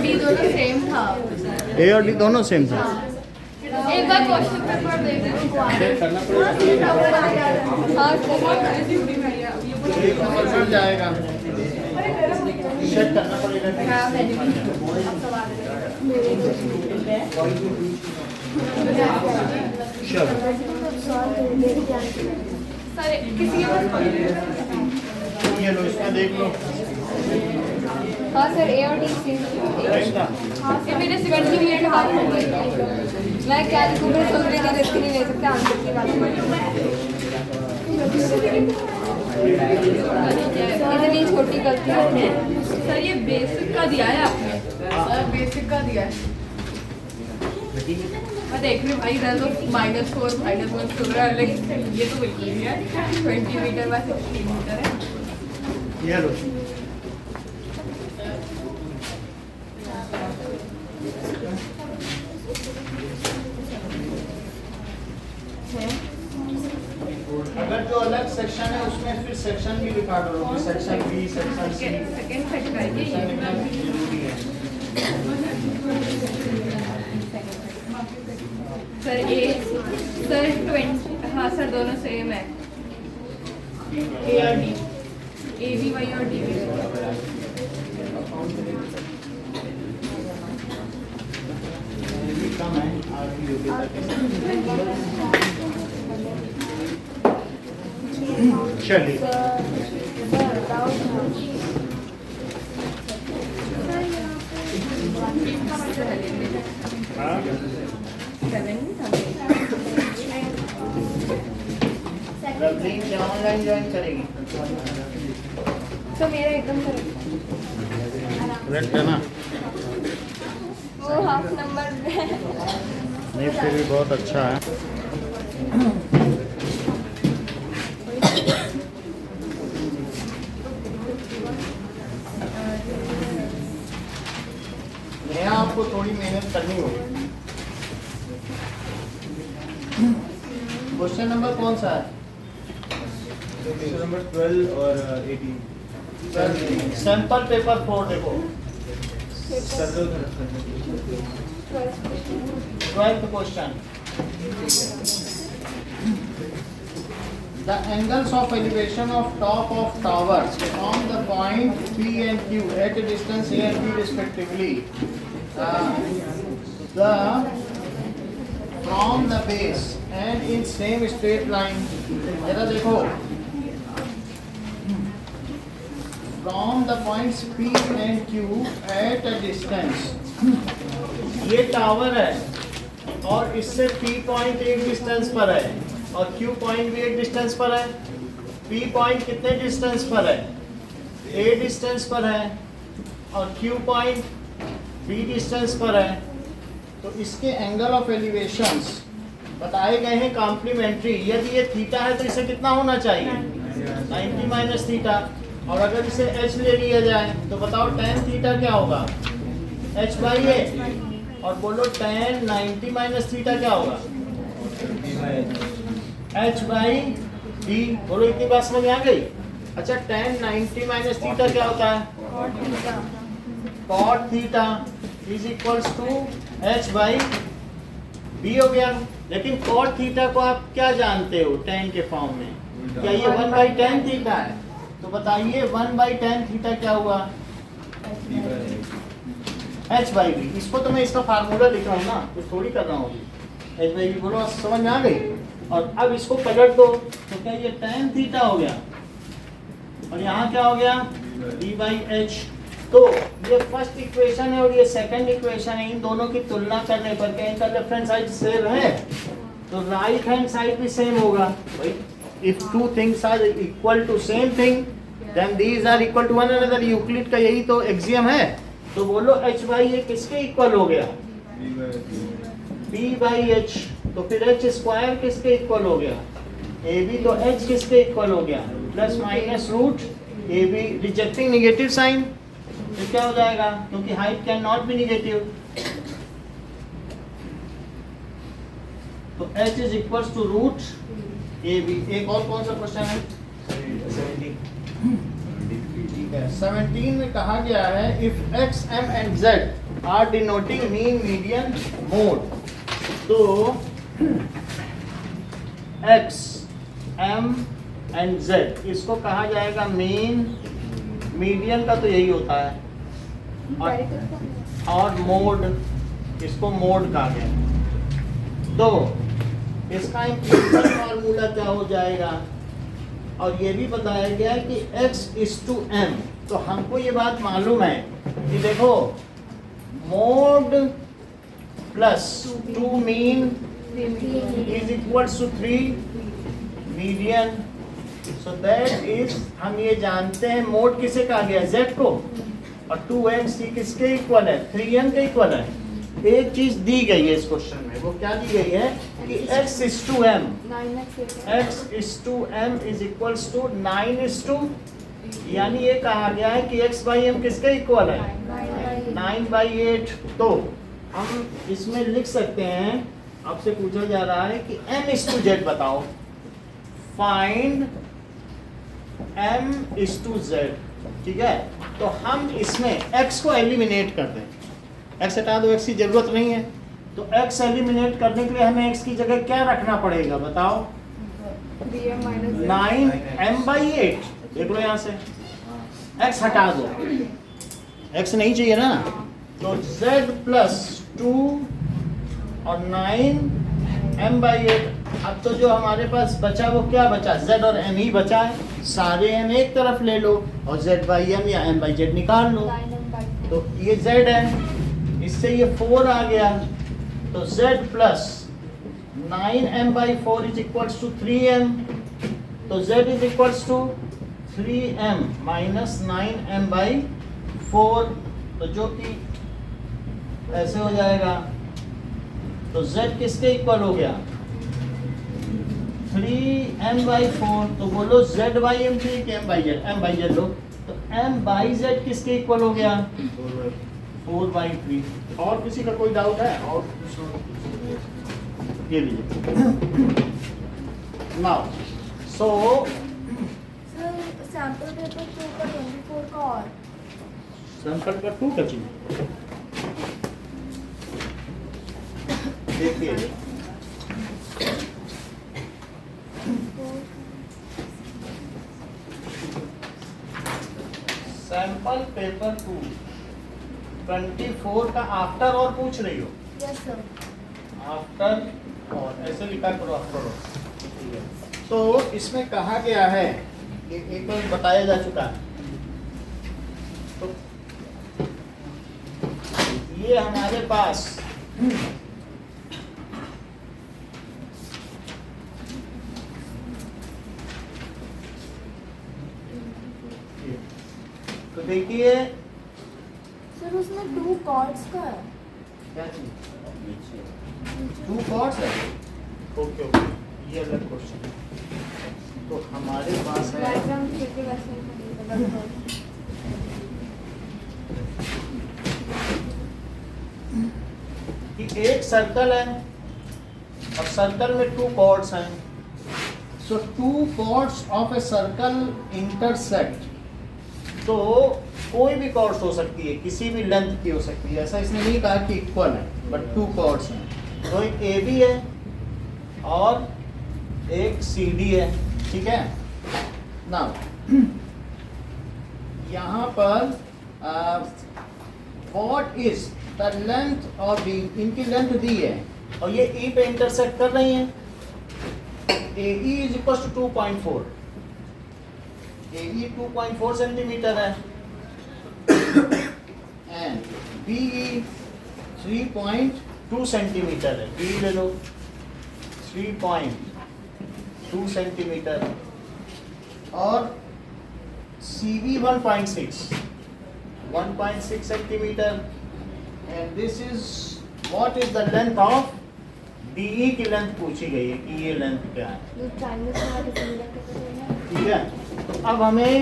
D दोनों same था। ए और डी दोनों सेम था। एक बार क्वेश्चन पेपर देख लो। हाँ जाएगा, चेक करना पड़ेगा। चलो सर किसी के पास ये लो, इसमें देख लो। हाँ सर ए और डी सेम। हाँ सर मेरे 70 मिनट हाथ हो गए। मैं क्या लिखूँ, मेरे सोचने की रिस्क नहीं ले सकते आंसर की बात में। इतनी छोटी गलती है। सर ये बेसिक का दिया है आपने। सर बेसिक का दिया है। मैं देख रही हूँ भाई, इधर तो -4 -1 चल रहा है, लेकिन ये तो बिल्कुल नहीं है। 20 मीटर बाय 16 मीटर है। ये लो। अगर जो अलग सेक्शन है उसमें फिर सेक्शन भी लिखा करो, section B, section C. Second section है ये जरूरी है। Sir A sir 20। हाँ सर दोनों सेम है। ए और डी, ए भी वही और डी भी। कम है आपकी योग्यता के साथ। चलिए हाँ? रवलीन क्या ऑनलाइन ज्वाइन करेगी? तो मेरा एकदम करेक्ट है ना? वो हाफ नंबर नहीं, फिर भी बहुत अच्छा है। यहाँ आपको थोड़ी मेहनत करनी होगी। क्वेश्चन नंबर कौन सा है? क्वेश्चन नंबर 12 और 18। सैंपल पेपर 4 देखो। 12th question. The angles of elevation of top of towers from the point P and Q at a distance A and B respectively. The from the base and in same straight line. जरा देखो. From the points P and Q at a distance. ये tower है और इससे P point एक distance पर है और Q पॉइंट भी एक डिस्टेंस पर है। P पॉइंट कितने डिस्टेंस पर है? A डिस्टेंस पर है और Q पॉइंट B डिस्टेंस पर है। तो इसके एंगल ऑफ एलिवेशंस बताए गए हैं कॉम्प्लीमेंट्री। यदि ये थीटा है तो इसे कितना होना चाहिए? 90 माइनस थीटा। और अगर इसे h ले लिया जाए तो बताओ tan थीटा क्या होगा? h बाई ए। और बोलो tan 90 माइनस थीटा क्या होगा? h by D. बोलो इतनी बात समझ में आ गई? अच्छा, tan 90 माइनस थीटा क्या होता है? cot theta is equals to h by B हो गया। लेकिन cot थीटा को आप क्या जानते हो tan के फॉर्म में? क्या ये 1 बाई tan थीटा है? तो बताइए 1 बाई tan थीटा क्या हुआ? h by B. इसको तो मैं इसका फार्मूला लिख रहा हूँ ना, कुछ थोड़ी कर रहा हूँ। h बाई बी बोलो, समझ में आ गई? और अब इसको पलट दो तो क्या ये tan थीटा हो गया और यहाँ क्या हो गया? d by H. तो ये फर्स्ट इक्वेशन है और ये सेकंड इक्वेशन है। इन दोनों की तुलना करने पर क्या इनका रेफरेंस साइड सेम है? तो राइट हैंड साइड भी सेम होगा। If two things are equal to same thing, then these are equal to one another. Euclid का यही तो एक्सियम है। तो बोलो h बाई ए किसके इक्वल हो गया? b by H. तो फिर h स्क्वायर किसके इक्वल हो गया? ab। तो h किसके इक्वल हो गया? Plus minus root ab। Rejecting negative sign तो क्या हो जाएगा? क्योंकि height can not be negative. तो h is equals to root AB। एक और कौन सा क्वेश्चन है? 17 में कहा गया है if x m and z are denoting mean median mode. तो एक्स एम एंड जेड इसको कहा जाएगा मीन, मीडियन का तो यही होता है, और मोड इसको मोड कहा गया। तो इसका इम्प्लिसिट फार्मूला क्या हो जाएगा, और ये भी बताया गया है कि x इज टू m। तो हमको ये बात मालूम है कि देखो mode plus 2 mean is equals to 3 median. So that is, हम ये जानते हैं मोड किसे कहा गया है, z को, और 2x ये किसके इक्वल है, 3m के इक्वल है। एक चीज दी गई है इस क्वेश्चन में, वो क्या दी गई है कि x is to m, x is to m is equals to 9 is to, यानी ये कहा गया है कि x by m किसके इक्वल है, 9/8। तो हम इसमें लिख सकते हैं, आपसे पूछा जा रहा है कि m is to z बताओ, find m is to z, ठीक है। तो हम इसमें x को एलिमिनेट कर दें, x हटा दो, x की जरूरत नहीं है। तो x एलिमिनेट करने के लिए हमें x की जगह क्या रखना पड़ेगा बताओ, 9m/8। देख लो यहाँ से x हटा दो, x नहीं चाहिए ना, तो z प्लस 2 और 9m/8। अब तो जो हमारे पास बचा वो क्या बचा, z और m ही बचा है। सारे m एक तरफ ले लो और z/m या m/z निकाल लो। तो ये z है, इससे ये 4 आ गया, तो z plus 9m/4 is equals to 3m। तो z is equals to 3m minus 9m/4, तो जो कि ऐसे हो जाएगा। तो z किसके इक्वल हो गया, 3m/4। तो बोलो z/m चाहिए कि m/z, m/z लो। तो m/z किसके इक्वल हो गया, 4/3। और किसी का कोई डाउट है, और ये लीजिए नाउ। सो सैंपल पेपर 2 का 24 का और सैंपल का 2 का चाहिए, देखिए सैंपल पेपर 2 24 का आफ्टर और पूछ रही हो, यस सर, आफ्टर और ऐसे लिखा करो, आफ्टर और। तो इसमें कहा गया है, एक बार बताया जा चुका है। तो ये हमारे पास तो देखिए सर उसमें 2 कॉर्ड्स का है, क्या चीज, 2 कॉर्ड्स है, ओके ओके, ये अलग क्वेश्चन है। तो हमारे पास है डायग्राम देखिए वैसे ही बनेगा। कि एक सर्कल है और सर्कल में 2 कॉर्ड्स हैं। So 2 chords of a circle intersect. तो कोई भी कॉर्ड्स हो सकती है, किसी भी लेंथ की हो सकती है, ऐसा इसने नहीं कहा कि इक्वल है, बट 2 कॉर्ड्स हैं। तो एक ए बी है और एक सी डी है, ठीक है। नाउ यहाँ पर what is the length of D, इनकी लेंथ दी है और ये ई पे इंटरसेक्ट कर रही है। A E is equal to 2.4, A E 2.4 centimetre है एंड बी ई 3.2 सेंटीमीटर है, बी ले लो 3.2 सेंटीमीटर और C B 1.6 centimetre and this is what is the length of D E की लेंथ पूछी गई है कि ये लेंथ क्या है, जो चाइनीज वाला डिजाइन है, ठीक है। तो अब हमें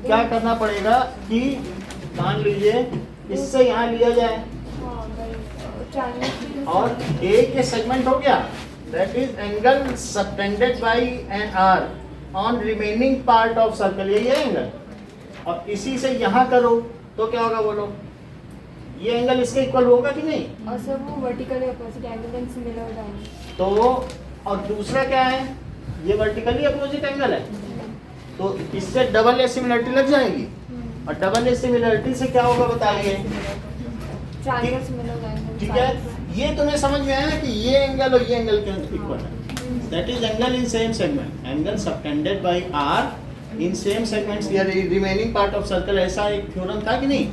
क्या करना पड़ेगा कि मान लीजिए इससे यहाँ लिया जाए हाँ वही चाइनीज और ए के सेगमेंट हो गया, that is angle subtended by an arc on remaining part of circle, यही है एंगल। और इसी से यहाँ करो तो क्या होगा बोलो, ये एंगल इसके इक्वल होगा कि नहीं? और सर वो vertically opposite angle and similar dimension. तो और दूसरा क्या है, ये वर्टिकली अपोजिट एंगल है, तो इससे डबल सिमिलरिटी लग जाएगी। और डबल सिमिलरिटी से क्या होगा बताइए? Triangle similar dimension. ठीक है, ये तुम्हें समझ में आया कि ये एंगल और ये एंगल के इक्वल है। That is angle in same segment, angle subtended by arc in same segments या रिमेनिंग पार्ट ऑफ सर्कल, ऐसा एक थ्योरम था कि नहीं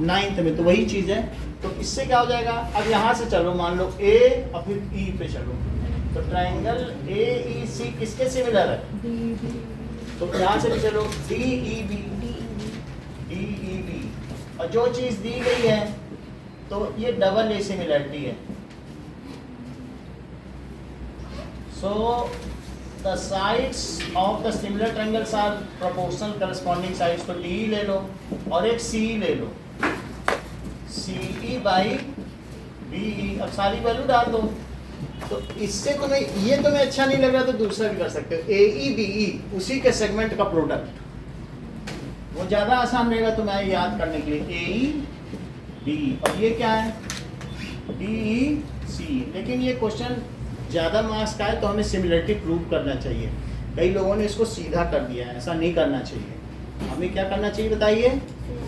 9th में, तो वही चीज है। तो इससे क्या हो जाएगा, अब यहाँ से चलो, मान लो ए और फिर ई पे चलो, तो ट्रायंगल ए ई सी किसके सिमिलर है? तो यहाँ से भी चलो डी ई बी, और जो चीज दी गई है तो ये डबल ए सिमिलरिटी है। So the sides of the similar triangles are proportional corresponding sides, तो डी ले लो और एक सी ले लो, सी ई बाई बी ई। अब सारी वैल्यू डाल दो, तो इससे तुम्हें ये तुम्हें अच्छा नहीं लग रहा तो दूसरा भी कर सकते हो, ए ई बी ई उसी के सेगमेंट का प्रोडक्ट, वो ज्यादा आसान रहेगा तुम्हें याद करने के लिए। ए ई बी, और ये क्या है? डी ई सी। लेकिन ये क्वेश्चन ज़्यादा मार्क्स का है तो हमें सिमिलरिटी प्रूव करना चाहिए। कई लोगों ने इसको सीधा कर दिया है, ऐसा नहीं करना चाहिए। हमें क्या करना चाहिए बताइए?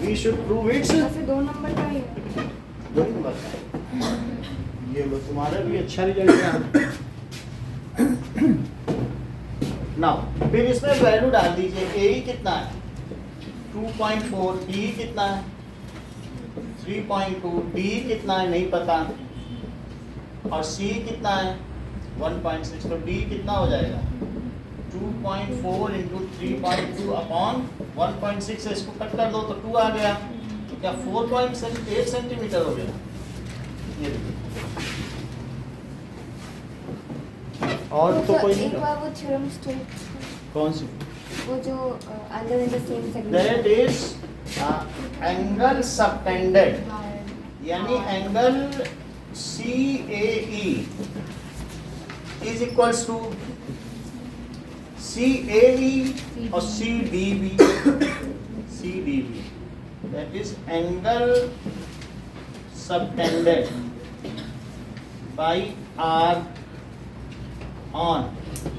वी शुड प्रूव इट्स ऐसे 2 नंबर का ही है। 2 नंबर का। ये लो तुम्हारा भी अच्छा रिजल्ट रहा। नाउ फिर इसमें वैल्यू डाल दीजिए। ए ई कितना है? 2.4, बी कितना है? 3.2, डी कितना है नहीं पता, और सी कितना है? 1.6। तो डी कितना हो जाएगा? 2.4 इंटू 3.2 अपॉन 1.6 से इसको कट कर दो तो 2 आ गया, तो क्या 4.8 सेंटीमीटर हो गया? ये देखिए। और तो कोई एक नहीं, बार वो थ्योरम स्टेट, कौन सी? वो जो angle in the same segment, that is angle subtended, यानी angle C A E is equals to C A E और C D B, C D B, that is angle subtended by R on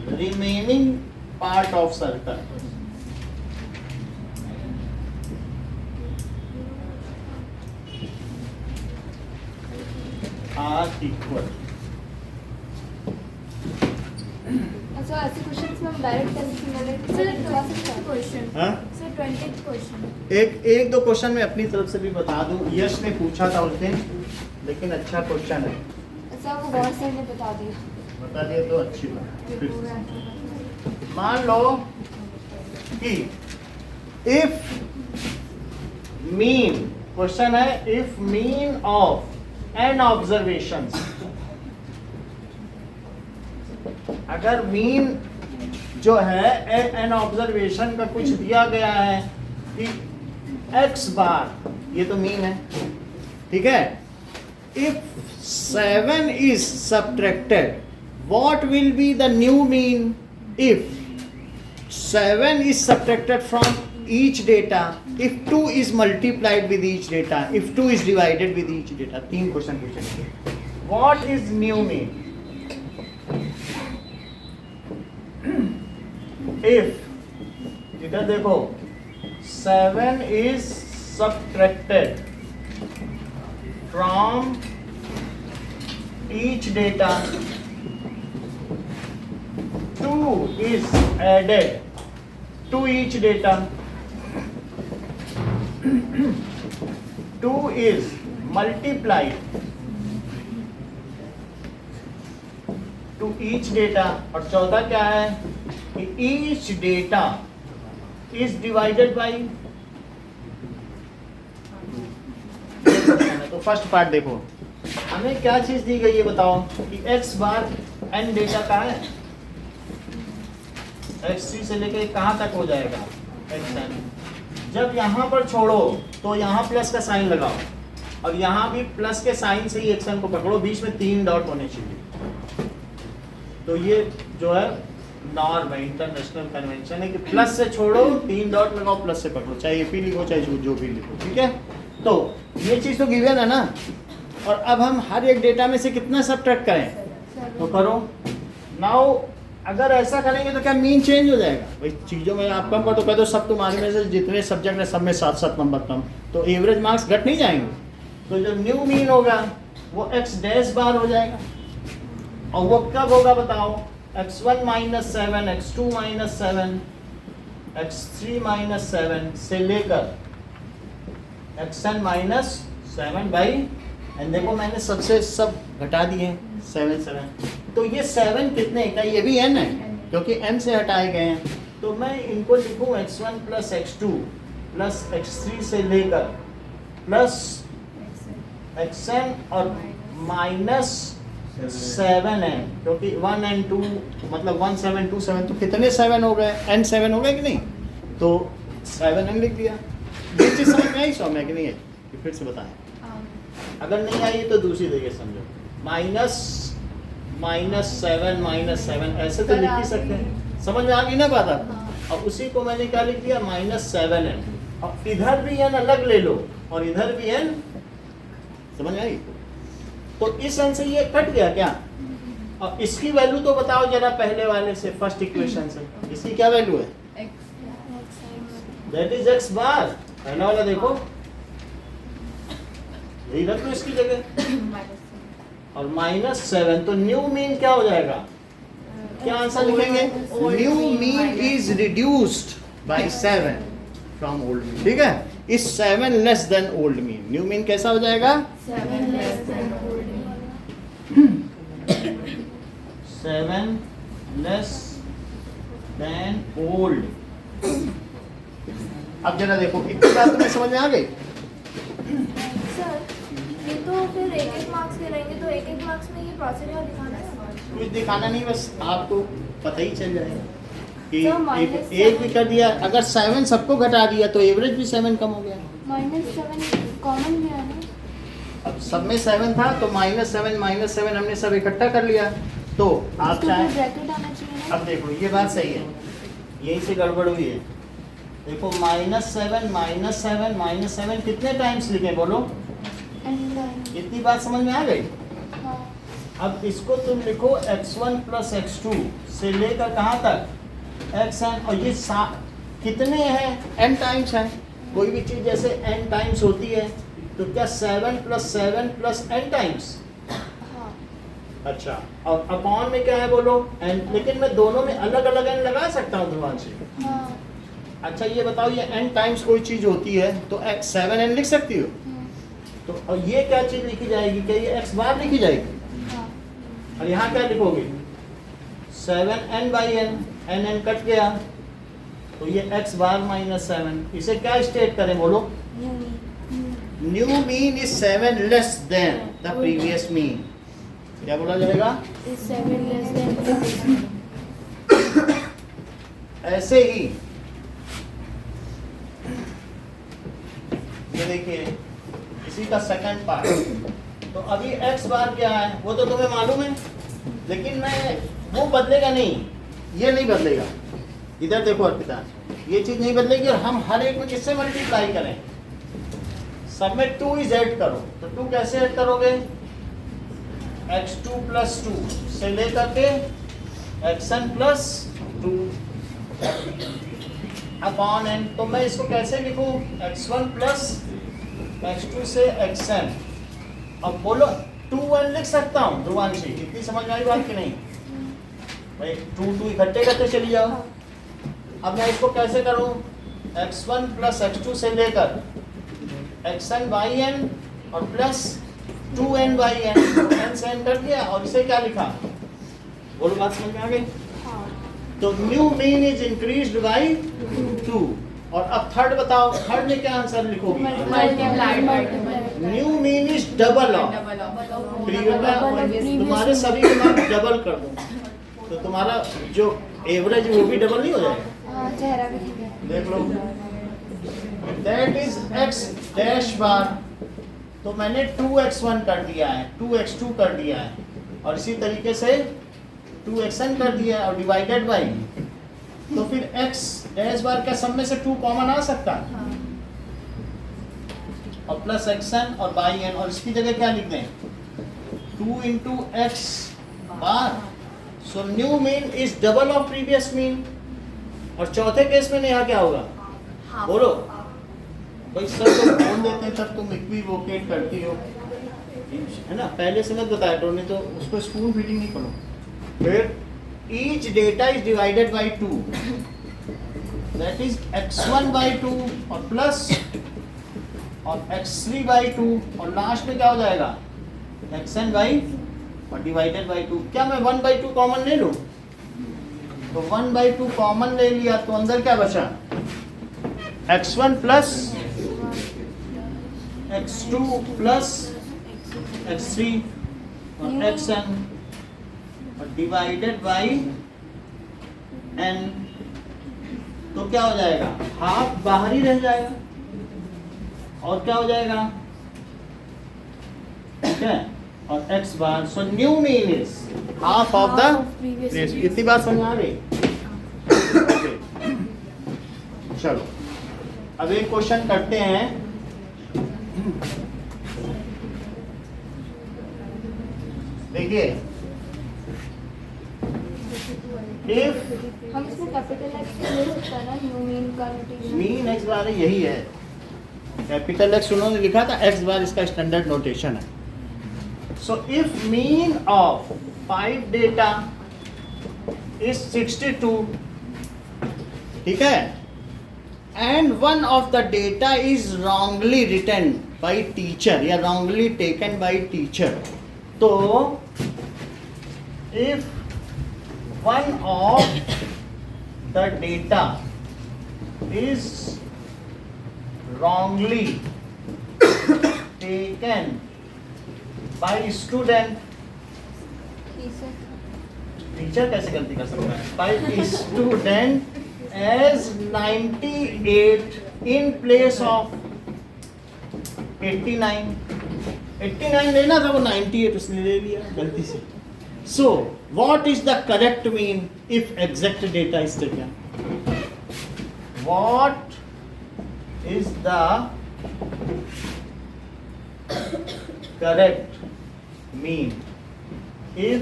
remaining part of circle. Are equal. अच्छा ऐसे questions में हम direct कैसे similarity sir बता सकते हैं? Question हाँ? सर 20th क्वेश्चन एक दो क्वेश्चन मैं अपनी तरफ से भी बता दूं। यश ने पूछा था उस दिन, लेकिन अच्छा क्वेश्चन है, अच्छा वो गौर सर ने बता दिया। बता दिया तो अच्छी बात। मान लो कि इफ मीन, क्वेश्चन है if mean of N observations, अगर मीन जो है एन ऑब्जर्वेशन का कुछ दिया गया है कि x बार, ये तो मीन है, ठीक है। If 7 is subtracted, what will be the new mean if 7 is subtracted from each data, if 2 is multiplied with each data, if 2 is divided with each data? 3 question पूछेंगे। What is new mean? If, इधर देखो, 7 is subtracted from each data, 2 is added to each data, 2 is multiplied to each data, और 14 क्या है कि each data is divided by। तो first part देखो, हमें क्या चीज दी गई है बताओ कि x बार n डेटा का है, x3 से लेके कहाँ तक हो जाएगा xn। जब यहाँ पर छोड़ो तो यहाँ प्लस का साइन लगाओ, और यहाँ भी प्लस के साइन से ही xn को पकड़ो, बीच में 3 डॉट होने चाहिए। तो ये जो है नॉर्म है, इंटरनेशनल कन्वेंशन है कि प्लस से छोड़ो 3 डॉट लगाओ, प्लस से पकड़ो, चाहे AP लिखो चाहे जो भी लिखो, ठीक है। तो ये चीज़ तो गिवन है ना, और अब हम हर एक डेटा में से कितना सब्ट्रैक्ट करें तो करो। नाउ अगर ऐसा करेंगे तो क्या मीन चेंज हो जाएगा? भाई चीज़ों में आप कम कर तो कह दो सब तुम्हारे में से जितने सब्जेक्ट है सब में 7-7 नंबर कम, तो एवरेज मार्क्स घट नहीं जाएंगे। तो जो न्यू मीन होगा वो x डैश बार हो जाएगा, और वो कब होगा बताओ? x1 minus 7, x2 minus 7, x3 minus 7 से लेकर xn माइनस 7 बाई, एंड देखो मैंने सबसे सब घटा दिए 7। तो ये 7 कितने का? ये भी n है क्योंकि m से हटाए गए हैं। तो मैं इनको लिखूँ x1 plus x2 plus x3 से लेकर प्लस xn और माइनस 7n, क्योंकि 1 and 2 मतलब 1 7 2 7, तो कितने 7 हो गए? n 7 हो गए कि नहीं? तो 7n लिख दिया। ये चीज़ समझ में आई सौम्या कि नहीं है? फिर से बताएं, अगर नहीं आई तो दूसरी तरीके समझो। माइनस 7 ऐसे तो लिख ही सकते हैं, समझ में आ गई ना बात आपको? और उसी को मैंने क्या लिख दिया? माइनस 7n, और इधर भी n अलग ले लो और इधर भी n, समझ में आई? तो इस n से ये कट गया क्या? और इसकी वैल्यू तो बताओ जरा पहले वाले से, फर्स्ट इक्वेशन से। इसकी क्या वैल्यू है? दैट इज x बार। पहला वाला देखो, यही रख लो इसकी जगह, और माइनस 7, तो न्यू मीन क्या हो जाएगा? क्या आंसर लिखेंगे? New mean is reduced by 7 from old mean. ठीक है, is 7 less than old mean. New mean कैसा हो जाएगा? 7 लेस देन ओल्ड। अब जरा देखो, इतनी बात तुम्हें समझ में आ गई? सर ये तो फिर एक मार्क्स के रहेंगे, तो एक मार्क्स में ये प्रोसीजर दिखाना है। कुछ दिखाना नहीं, बस आपको पता ही चल जाएगा कि तो minus एक भी कर दिया। अगर 7 सबको घटा दिया तो एवरेज भी 7 कम हो गया। -7 कॉमन में है ना? अब सब में 7 था तो -7 हमने सब इकट्ठा कर लिया। तो आप तो चाहें, ब्रैकेट आना चाहिए ना? अब देखो ये बात सही है, यहीं से गड़बड़ हुई है। देखो -7 कितने टाइम्स लिखे बोलो? इतनी बात समझ में आ गई? हाँ। अब इसको तुम लिखो x1 प्लस x2 से लेकर कहाँ तक? xn, और ये कितने हैं? n टाइम्स हैं। कोई भी चीज़ जैसे n टाइम्स होती है तो क्या 7 प्लस n टाइम्स? हाँ। अच्छा, और अपॉन में क्या है बोलो? n। लेकिन मैं दोनों में अलग अलग n लगा सकता हूँ ध्रुवांशी। हाँ। अच्छा ये बताओ, ये n टाइम्स कोई चीज़ होती है तो 7n लिख सकती हो? तो और ये क्या चीज़ लिखी जाएगी? क्या ये x बार लिखी जाएगी? हाँ। और यहाँ क्या लिखोगे? 7n by n, n cut गया तो ये x बार माइनस 7। इसे क्या स्टेट करें बोलो? New mean is 7 less than the previous mean. क्या बोला जाएगा? Is 7 less than ऐसे ही ये देखिए, इसी का सेकंड पार्ट। तो अभी x बार क्या है वो तो तुम्हें मालूम है, लेकिन मैं वो बदलेगा नहीं, ये नहीं बदलेगा। इधर देखो अर्पिता, ये चीज़ नहीं बदलेगी, और हम हर एक में किससे मल्टीप्लाई करें? सब में 2 इज ऐड करो। तो 2 कैसे ऐड करोगे? x2 प्लस 2 से लेकर के xn प्लस 2 अपॉन n। तो मैं इसको कैसे लिखूं? x1 प्लस x2 से xn। अब बोलो 2n लिख सकता हूँ ध्रुवांशी, इतनी समझ में आई बात कि नहीं? भाई 2 इकट्ठे करते चली जाओ। अब मैं इसको कैसे करूँ? x1 प्लस x2 से लेकर xn बाई n और plus 2n by n, n से n कर दिया, और इसे क्या लिखा? बोलो बात समझ में आ गई? तो new mean is increased by 2। और अब थर्ड बताओ, थर्ड में क्या आंसर लिखोगे? New mean is double of तुम्हारे सभी के नाम डबल कर दो, तो तुम्हारा जो एवरेज है वो भी डबल नहीं हो जाएगा? हाँ, चेहरा भी ठीक है। देख लो, दैट इज x डैश बार। तो मैंने 2x1 कर दिया है, 2x2 कर दिया है, और इसी तरीके से 2xn कर दिया है, और डिवाइडेड बाई। तो फिर x डैश बार का सब में से 2 कॉमन आ सकता है? और प्लस xn और बाई n, और इसकी जगह क्या लिख दें 2 into x bar. So new mean is double of previous mean. और चौथे केस में नेहा क्या होगा, बोलो भाई सर तो बोल देते हैं तब तुम इक्विवोकेट करती हो, है ना, पहले से मत बताया तो, नहीं तो उसको स्पून फीडिंग नहीं करो। फिर each data is divided by 2, that is x1 by 2 और प्लस और x3 बाई 2, और लास्ट में क्या हो जाएगा xn बाई और डिवाइडेड बाई 2। क्या मैं 1 बाई 2 कॉमन ले लूँ, तो 1 बाई 2 कॉमन ले लिया तो अंदर क्या बचा x1 plus x2 plus x3 और xn और डिवाइडेड बाई n। तो क्या हो जाएगा, हाफ बाहर ही रह जाएगा और क्या हो जाएगा, ठीक है, और x bar. So new mean is half of the previous. इतनी बात समझ आ गई? ओके, चलो अब एक क्वेश्चन करते हैं। देखिए, इफ हम इसमें कैपिटल एक्स ले सकते हैं ना, न्यू मीन का नोटेशन। मीन एक्स बार यही है, कैपिटल एक्स उन्होंने लिखा था, एक्स बार इसका स्टैंडर्ड नोटेशन है। So if mean of 5 data is 62, ठीक है, and one of the data is wrongly written by teacher या रॉन्गली टेकन बाई टीचर, तो if one of the data is wrongly taken by student, teacher कैसे गलती कर सकता है, by student as 98 in place of 89। 89 लेना था, वो 98 उसने ले लिया गलती से। So, what is the correct mean if exact data is taken? What is the correct mean if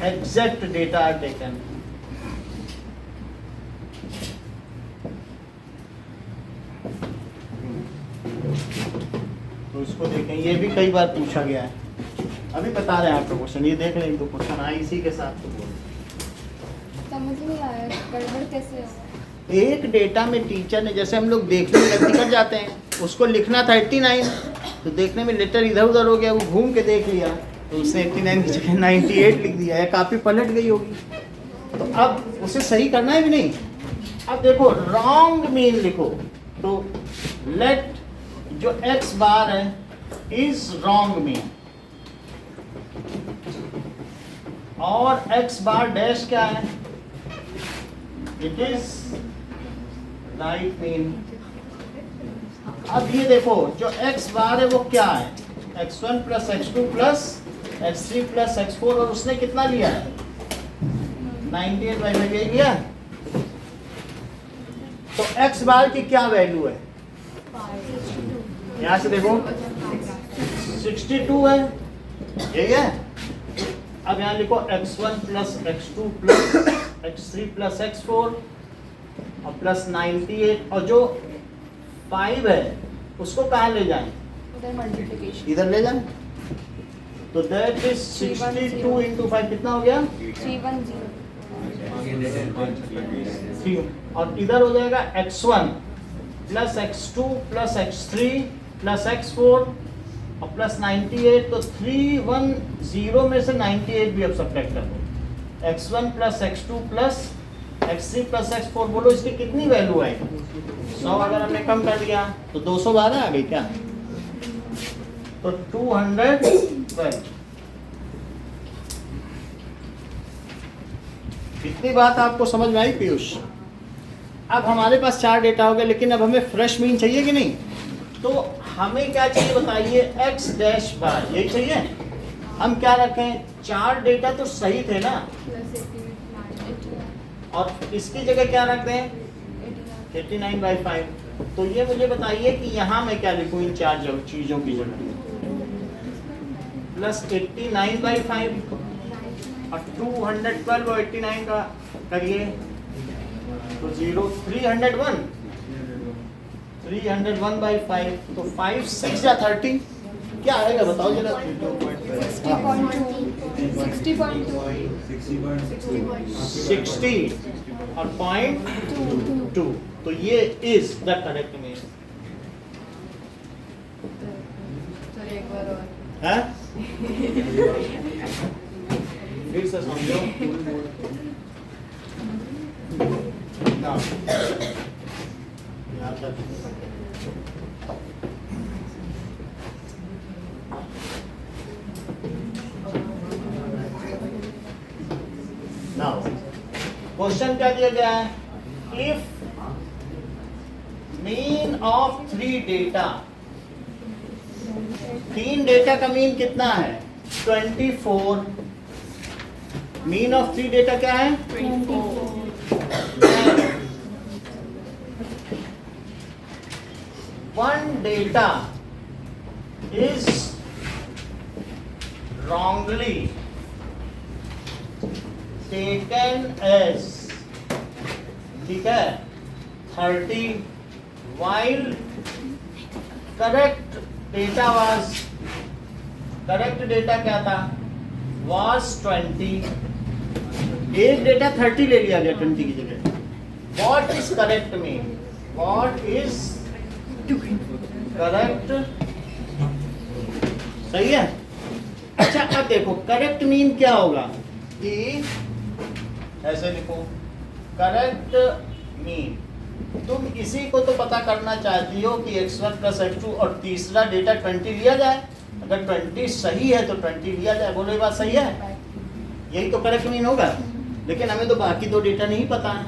exact data are taken? तो इसको देखें, ये भी कई बार पूछा गया है। अभी बता रहे हैं आपको क्वेश्चन, ये देख लें, 2 क्वेश्चन आए इसी के साथ। तो समझ नहीं आया गड़बड़ कैसे हो। एक डेटा में टीचर ने, जैसे हम लोग देखने में गलती कर जाते हैं, उसको लिखना था 89, तो देखने में लेटर इधर उधर हो गया, वो घूम के देख लिया तो उसने 89 की जगह 98 लिख दिया, या काफ़ी पलट गई होगी। तो अब उसे सही करना है भी नहीं। अब देखो रॉन्ग मीन लिखो, तो लेट जो x बार है इज रॉन्ग मीन, और x बार डैश क्या है, इट इज राइट मीन। अब ये देखो जो x बार है वो क्या है, x1 plus x2 plus x3 plus x4, और उसने कितना लिया है 98 बाई यही लिया। तो x बार की क्या वैल्यू है, यहाँ से देखो 62 है, यही है। अब यहाँ लिखो x1 plus x2 plus x3 plus x4 और प्लस 98, और जो 5 है उसको कहाँ ले जाएं, उधर मल्टीप्लिकेशन इधर ले जाएं। तो दैट इज 62 इंटू 5 कितना हो गया 310। 3, और इधर हो जाएगा x1 plus x2 plus x3 plus x4 और प्लस 98। तो 310 में से 98 भी अब सब्ट्रैक्ट कर दो, x1 plus x2 plus x3 plus x4, बोलो इसकी कितनी वैल्यू आएगी 100। अगर हमने कम कर दिया तो 212 आ गई क्या, तो 212। इतनी बात आपको समझ में आई पीयूष? अब हमारे पास 4 डेटा हो गए, लेकिन अब हमें फ्रेश मीन चाहिए कि नहीं? तो हमें क्या चाहिए बताइए, x डैश बार, यही चाहिए। हम क्या रखें, 4 डेटा तो सही थे ना, और इसकी जगह क्या रख दें 89 बाई 5। तो ये मुझे बताइए कि यहाँ मैं क्या लिखूँ इन चार चीजों की जगह, प्लस 89/5 और 212 और 89 का करिए तो 301/5 तो 5 6 या 30 क्या आएगा बताओ जरा। 60 और 0.2 तो ये इज द करेक्ट मीन है। फिर से समझो ना यहाँ तक नाउ क्वेश्चन क्या दिया गया है, if mean of 3 data, 3 data का मीन कितना है 24, मीन ऑफ 3 डेटा क्या है 24। One data is wrongly taken as, ठीक है 30, while correct data क्या था was 20। एक डेटा 30 ले लिया गया 20 की जगह। What is correct mean? What is correct, सही है। अच्छा अब देखो करेक्ट मीन क्या होगा कि ऐसे लिखो करेक्ट मीन, तुम इसी को तो पता करना चाहती हो कि x1 + x2 और तीसरा डेटा 20 लिया जाए, अगर 20 सही है तो 20 लिया जाए। बोलो ये बात सही है, यही तो करेक्ट मीन होगा। लेकिन हमें तो बाकी दो डेटा नहीं पता है।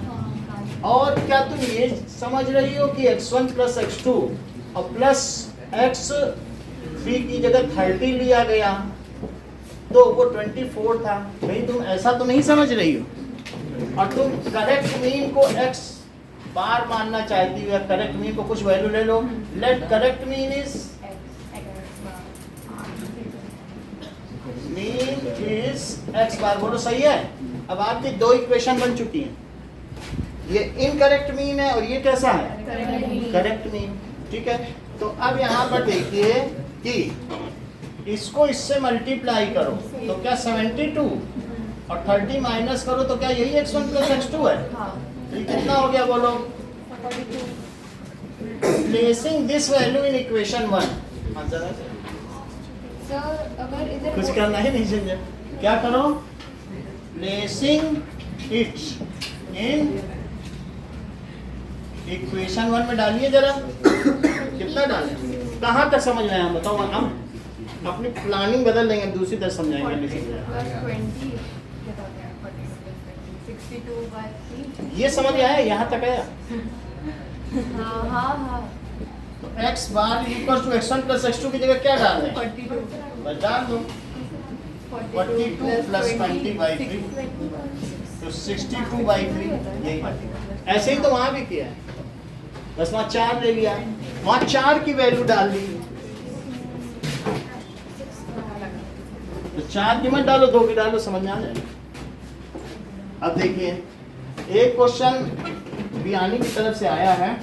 और क्या तुम ये समझ रही हो कि x1 + x2 और प्लस x3 की जगह 30 लिया गया तो वो 24 था। भाई तुम ऐसा तो नहीं समझ रही हो, और तुम करेक्ट मीन को x बार मानना चाहती हो, या करेक्ट मीन को कुछ वैल्यू ले लो। Let correct mean is x bar, बोलो सही है। अब आपकी दो इक्वेशन बन चुकी हैं, ये इनकरेक्ट मीन है और ये कैसा है करेक्ट मीन, ठीक है। तो अब यहाँ पर देखिए कि इसको इससे मल्टीप्लाई करो तो क्या 72 और 30 माइनस करो तो क्या यही x1 + x2 है। तो ये कितना हो गया बोलो, placing this value in equation 1। Sir अगर इधर कुछ करना ही नहीं समझे, क्या करो प्लेसिंग इट इन इक्वेशन 1 में डालिए जरा, कितना डालें, कहाँ तक समझ रहे हैं हम बताओ। हम अपनी प्लानिंग बदल देंगे, दूसरी तरह समझाएंगे, नहीं समझाएंगे। ये समझ आया, यहाँ तक आया। तो x bar equal to x1 + x2 की जगह क्या डाल दें, बस डाल दो 42 + 20/3 तो 62/3। यही ऐसे ही तो वहां भी किया है, बस वहां 4 ले लिया, वहां 4 की वैल्यू डाल दी। तो 4 की मत डालो, 2 की डालो, समझ में आ जाएगा। अब देखिए एक क्वेश्चन बियानी की तरफ से आया है,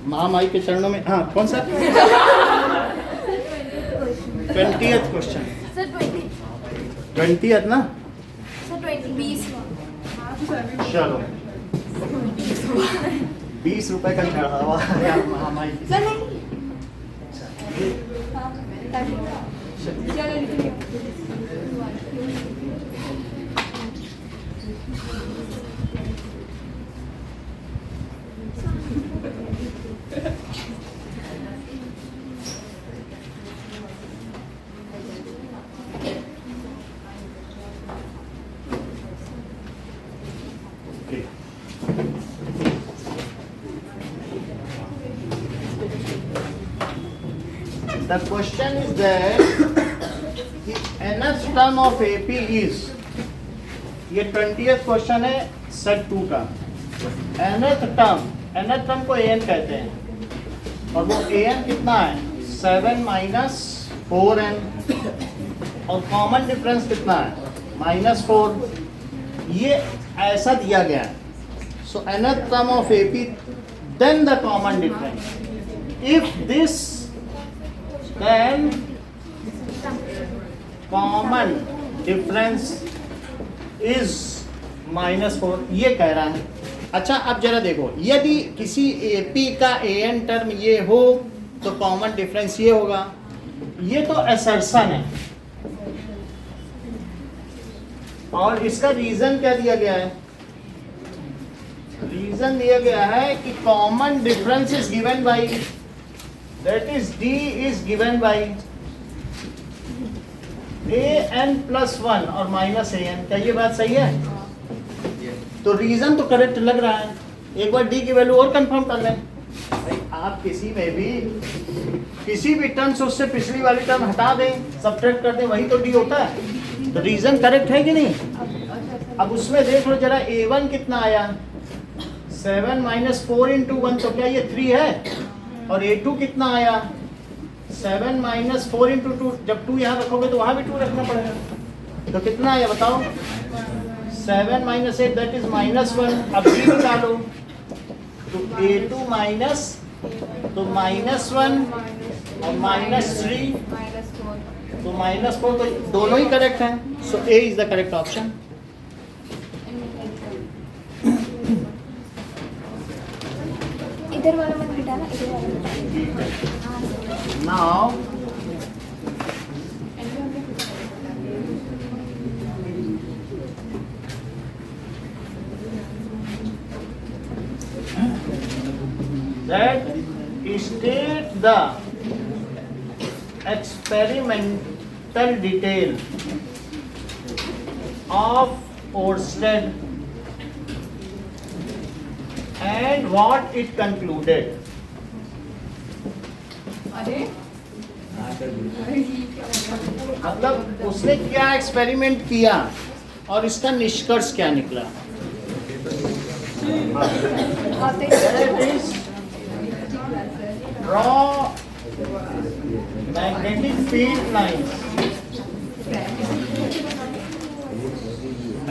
महामाई के चरणों में। हाँ कौन सा 20th क्वेश्चन, सर 20th ना, सर 20 चलो 20 रुपए का चढ़ावा यार महामाई की। सर नहीं चलो लिखिए। The question is that the nth term of AP is, ये 20th क्वेश्चन है सेट 2 का। nth टर्म nth टर्म को an कहते हैं और वो an कितना है 7 माइनस 4n और कॉमन डिफरेंस कितना है -4। ये ऐसा दिया गया है। So nth term of AP then the common difference if this then common difference is -4 ये कह रहा है। अच्छा अब जरा देखो, यदि किसी AP का an टर्म ये हो तो कॉमन डिफरेंस ये होगा। ये तो असर्शन है और इसका रीजन क्या दिया गया है? रीजन दिया गया है कि common difference is given by that is D is given by an plus 1 और minus an। क्या ये बात सही है? तो रीजन तो करेक्ट लग रहा है। एक बार D की वैल्यू और कंफर्म कर लें। भाई आप किसी भी टर्म से उससे पिछली वाली टर्म हटा दें, सब्ट्रैक्ट कर दें, वही तो D होता है। तो रीजन करेक्ट है कि नहीं? अब उसमें देख लो जरा A1 कितना आया 7 माइनस 4 इंटू 1 तो क्या ये 3 है? और A2 कितना आया 7 माइनस 4 इंटू 2। जब 2 यहाँ रखोगे तो वहाँ भी 2 रखना पड़ेगा। तो कितना आया बताओ 7 माइनस 8 दैट इज -1। अब B निकालो तो A2 माइनस तो -1 और -3 तो -4 तो दोनों ही करेक्ट हैं। सो A is the correct option. इधर वाला मत हटाना, इधर वाला Now that state the experimental detail of Oersted and what it concluded। मतलब उसने क्या एक्सपेरिमेंट किया और इसका निष्कर्ष क्या निकला। Draw magnetic field lines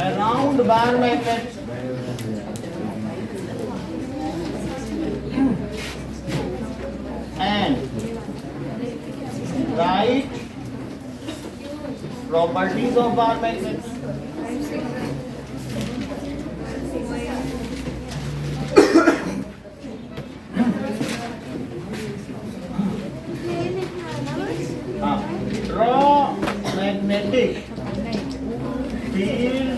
around bar magnet and write properties of bar magnets। Draw magnetic field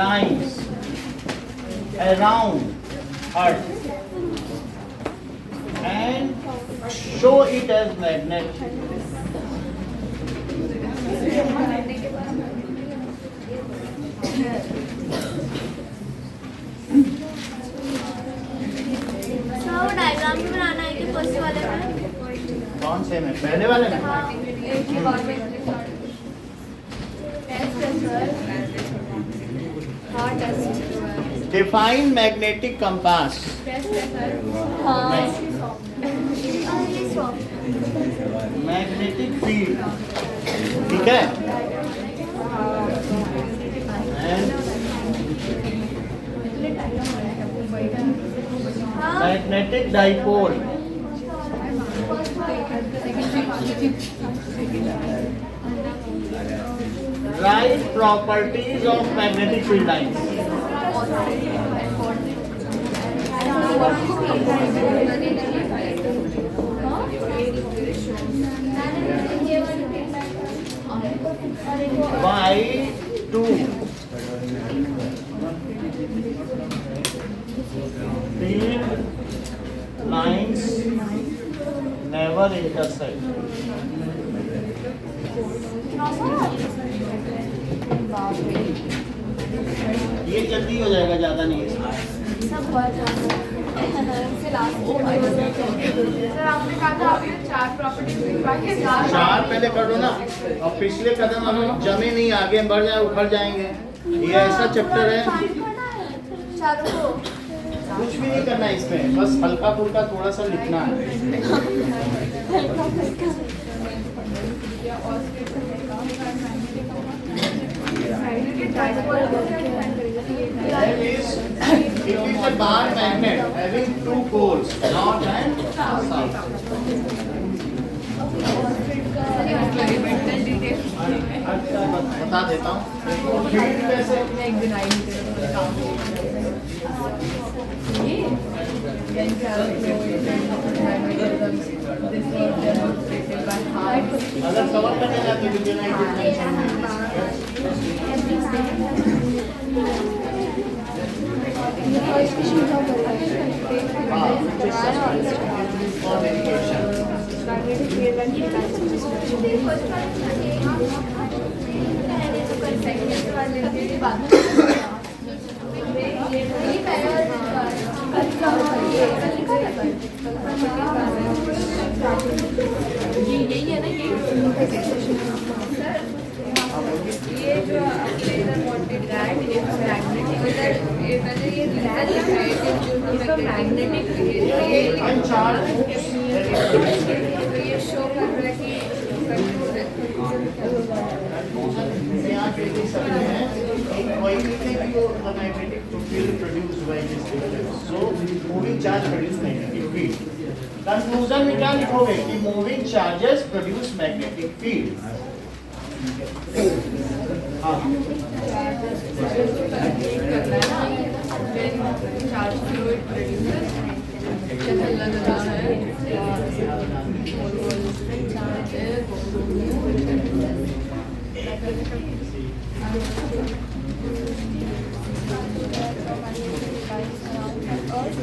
lines around Earth and show it as magnet। वो डायग्राम भी बनाना है कि फर्स्ट वाले में? कौन से में? पहले वाले में? हाँ। Define magnetic compass। Magnetic field, ठीक है। Magnetic dipole, right properties of magnetic field lines. Y2 field lines never intersect। ये जल्दी हो जाएगा, ज्यादा नहीं है। सब बहुत सर आपने कहा था आपने 4 प्रॉपर्टीज लिखवाएंगे। 4 पहले कर दो ना, और पिछले कदम हम जमे नहीं, आगे बढ़ जाए, उखड़ जाएंगे। ये ऐसा चैप्टर है। चारों को कुछ भी नहीं करना है इसमें, बस हल्का फुल्का थोड़ा सा लिखना है। That is, it is a bar magnet having two poles, north and south. बता देता हूँ फील्ड कैसे। अगर कवर करने जाते यही है ना ये जो वांटेड दैट इज मैग्नेटिक ये शो कर रहा है कि कंक्लूजन में क्या लिखोगे कि moving charges produce magnetic field.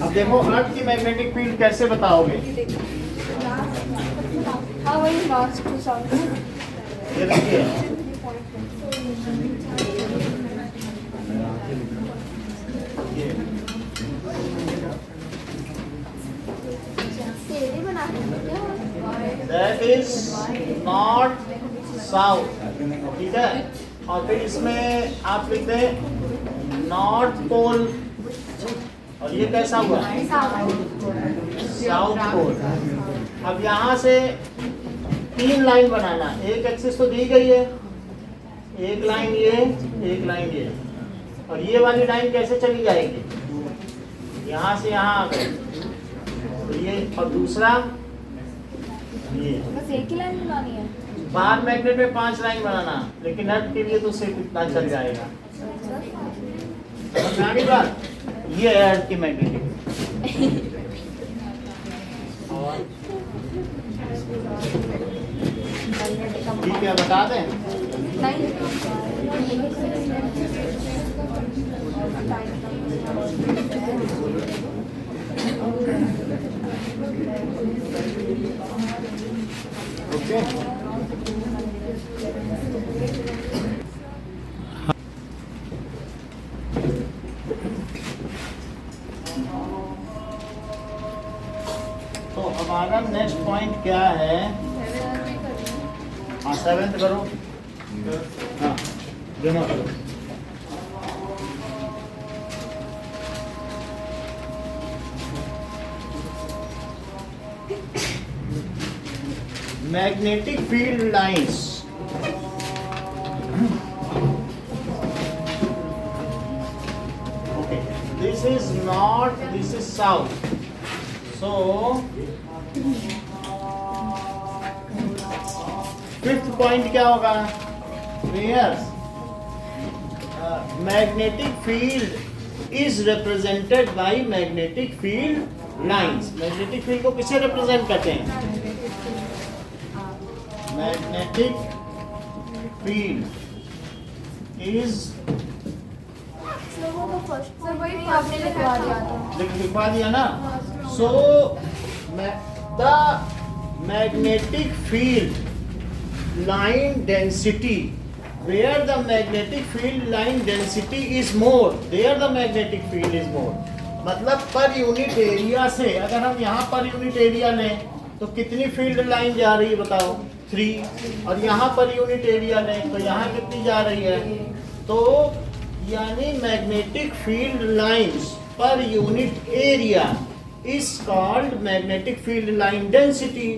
अब देखो अर्थ की मैग्नेटिक फील्ड कैसे बताओगे। हाँ वही लास्ट टू साउंड ये देखिए दैट इज नॉर्थ साउथ, ठीक है। और फिर इसमें आप लिखते हैं नॉर्थ पोल, और ये कैसा हुआ साउथ पोल। अब यहाँ से 3 लाइन बनाना, एक एक्सिस तो दी गई है, एक लाइन ये, एक लाइन ये, और ये वाली लाइन कैसे चली जाएगी यहाँ से यहाँ आ गई, तो ये, और दूसरा ये बस एक ही लाइन बनानी है। बाहर मैग्नेट में 5 लाइन बनाना, लेकिन नट के लिए तो सिर्फ इतना चल जाएगा। समझ में आ गई बात? ये है अर्थ की मैग्नेटिक। ठीक है, बता दें। ओके, तो हमारा नेक्स्ट पॉइंट क्या है? हाँ 7th करो, हाँ जमा करो। Magnetic field lines, okay, this is north, this is south, so 5th point क्या होगा? Whereas magnetic field is represented by magnetic field lines. Magnetic field को किससे रिप्रेजेंट करते हैं? मैग्नेटिक फील्ड इज, लिखवा दिया ना। So the magnetic field line density, where the magnetic field line density is more, there the magnetic field is more। मतलब per unit area से अगर हम यहाँ पर यूनिट एरिया लें तो कितनी फील्ड लाइन जा रही है बताओ? 3। और यहाँ पर यूनिट एरिया लें तो यहाँ कितनी जा रही है? तो यानी magnetic field lines per unit area is called magnetic field line density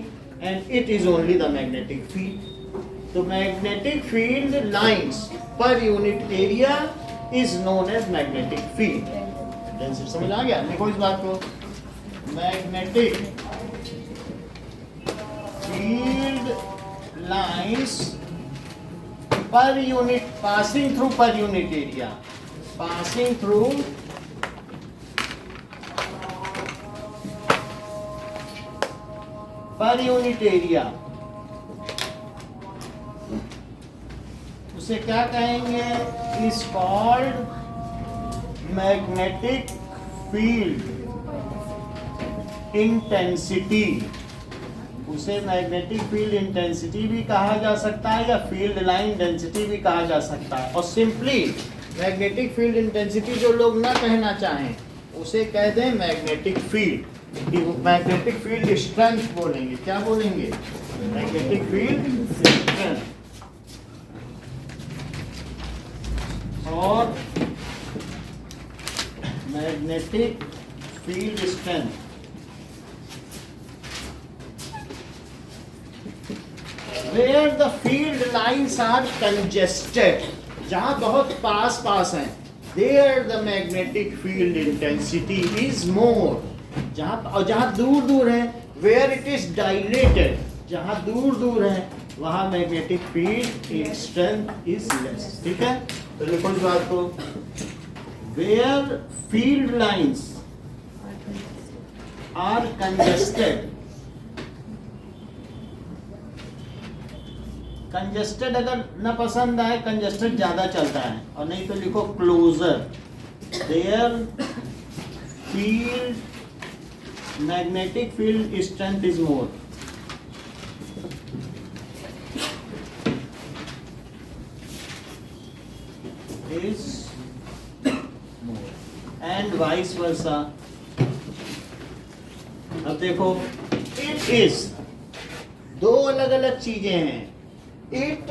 and it is only the magnetic field. So magnetic field lines per unit area is known as magnetic field density. समझ आ गया? देखो इस बात को, magnetic field lines per unit passing through per unit area, passing through per unit area, उसे क्या कहेंगे? is called magnetic field intensity. उसे मैग्नेटिक फील्ड इंटेंसिटी भी कहा जा सकता है या फील्ड लाइन डेंसिटी भी कहा जा सकता है। और सिंपली मैग्नेटिक फील्ड इंटेंसिटी जो लोग ना कहना चाहें उसे कह दें magnetic field. Magnetic field strength बोलेंगे। क्या बोलेंगे? Magnetic field strength. और magnetic field strength where the field lines are congested, जहाँ बहुत पास हैं, there the magnetic field intensity is more. जहाँ दूर है, where it is dilated, जहाँ दूर है, वहाँ magnetic field strength is less. ठीक है? तो लिखो इस बात को, where field lines are congested. Congested अगर न पसंद आए, कंजेस्टेड ज्यादा चलता है, और नहीं तो लिखो closer, there field magnetic field strength is more. Is more and vice versa. अब देखो, इट इज दो अलग अलग चीजें हैं। It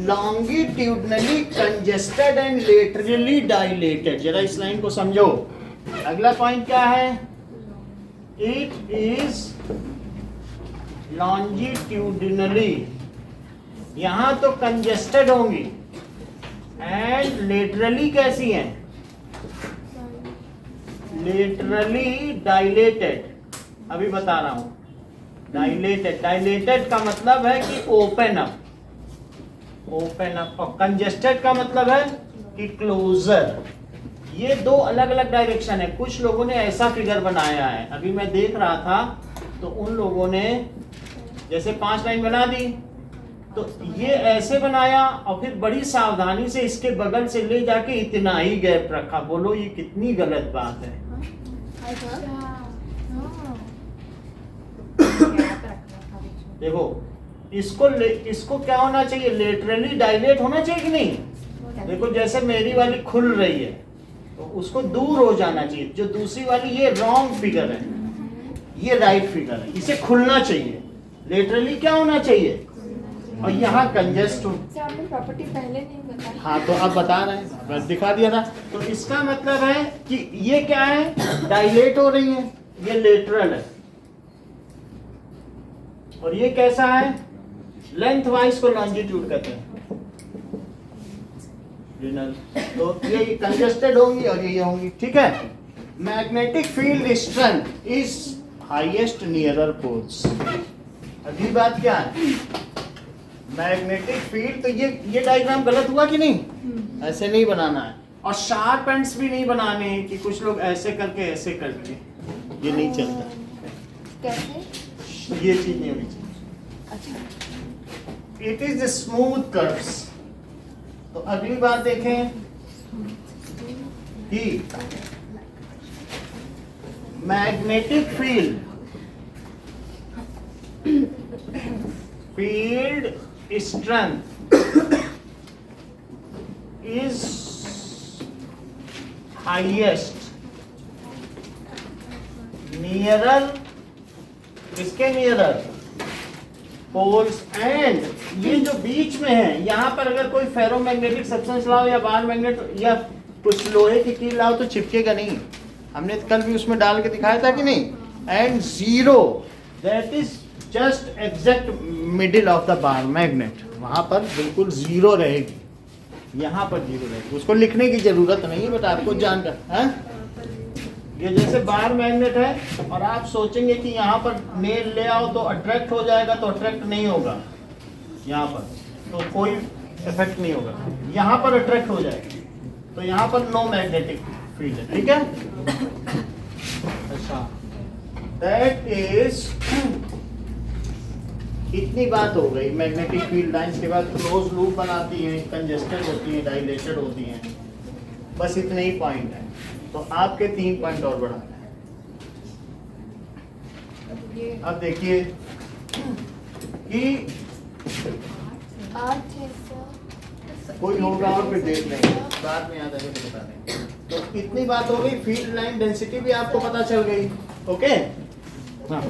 longitudinally congested and laterally dilated. जरा इस लाइन को समझो। अगला पॉइंट क्या है? It is longitudinally, यहां तो congested होंगी, and laterally कैसी हैं? Laterally dilated। अभी बता रहा हूं। डाइलेटेड का मतलब है कि ओपन अप, और कंजेस्टेड का मतलब है कि क्लोजर। ये दो अलग अलग डायरेक्शन है। कुछ लोगों ने ऐसा फिगर बनाया है, अभी मैं देख रहा था, तो उन लोगों ने जैसे 5 लाइन बना दी, तो ये ऐसे बनाया और फिर बड़ी सावधानी से इसके बगल से ले जाके इतना ही गैप रखा। बोलो ये कितनी गलत बात है? देखो, इसको क्या होना चाहिए? लेटरली डायलेट होना चाहिए कि नहीं? देखो, जैसे मेरी वाली खुल रही है तो उसको दूर हो जाना चाहिए। जो दूसरी वाली ये रॉन्ग फिगर है, ये राइट फिगर है, इसे खुलना चाहिए। लेटरली क्या होना चाहिए? और यहाँ कंजेस्ट हो। प्रॉपर्टी पहले नहीं बताया। हाँ, तो अब बता रहे हैं, बस दिखा दिया था। तो इसका मतलब है कि ये क्या है? डायलेट हो रही है, ये लेटरल है। और ये कैसा है? लेंथ वाइज को लॉन्जिट्यूड कहते हैं। तो ये कंजेस्टेड होंगी और ये होंगी। ठीक है? Magnetic field strength is highest nearer poles. अगली बात क्या है? मैग्नेटिक फील्ड, तो ये डायग्राम गलत हुआ कि नहीं? ऐसे नहीं बनाना है, और शार्प एंड्स भी नहीं बनाने कि कुछ लोग ऐसे करके ऐसे करके, ये नहीं चलता। कैसे? ये चीज नहीं होनी चाहिए। It is smooth curves. तो अगली बात देखें कि magnetic field strength is highest nearer, किसके नियरर? पोल्स। एंड ये जो बीच में है, यहाँ पर अगर कोई फेरोमैग्नेटिक सब्सटेंस लाओ या बार मैग्नेट या कुछ लोहे की कील लाओ तो चिपकेगा नहीं, हमने कल भी उसमें डाल के दिखाया था कि नहीं। And zero, that is just exact middle of the bar magnet, वहां पर बिल्कुल जीरो रहेगी, यहाँ पर जीरो रहेगी, उसको लिखने की जरूरत नहीं है, बट आपको जानकर है। ये जैसे बार मैग्नेट है और आप सोचेंगे कि यहाँ पर नेल ले आओ तो अट्रैक्ट हो जाएगा, तो अट्रैक्ट नहीं होगा, यहाँ पर तो कोई इफेक्ट नहीं होगा, यहाँ पर अट्रैक्ट हो जाएगा, तो यहाँ पर नो मैग्नेटिक फील्ड है, ठीक है। अच्छा, दैट इज, इतनी बात हो गई मैग्नेटिक फील्ड लाइंस के बाद क्लोज लूप बनाती हैं, कंजेस्टेड होती हैं, डाइलेटेड होती हैं, बस इतने ही पॉइंट हैं। तो आपके 3 पॉइंट और बढ़ाना है। अब देखिए कि 8 है सर। कोई होगा और फिर देख लेंगे, बाद में याद आएगा तो बता देंगे। तो इतनी बात हो गई, फील्ड लाइन डेंसिटी भी आपको पता चल गई, ओके। हाँ,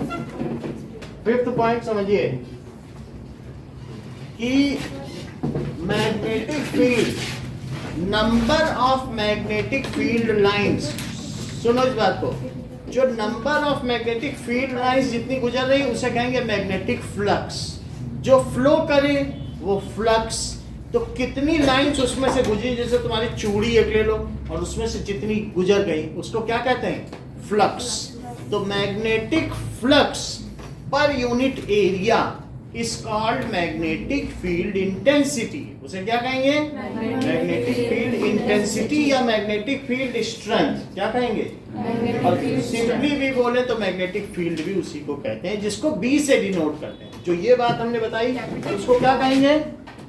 5th पॉइंट समझिए कि magnetic field, number of magnetic field lines, सुनो इस बात को, जो number of magnetic field lines जितनी गुजर रही उसे कहेंगे मैग्नेटिक फ्लक्स। जो फ्लो करे वो फ्लक्स, तो कितनी लाइंस उसमें से गुजरी, जैसे तुम्हारी चूड़ी एक ले लो और उसमें से जितनी गुजर गई उसको क्या कहते हैं, फ्लक्स। तो magnetic flux per unit area is called magnetic field intensity, उसे क्या कहेंगे, मैग्नेटिक फील्ड इंटेंसिटी या मैग्नेटिक फील्ड स्ट्रेंथ, क्या कहेंगे। और सिंपली भी बोले तो मैग्नेटिक फील्ड भी उसी को कहते हैं, जिसको बी से डिनोट करते हैं। जो ये बात हमने बताई उसको क्या कहेंगे,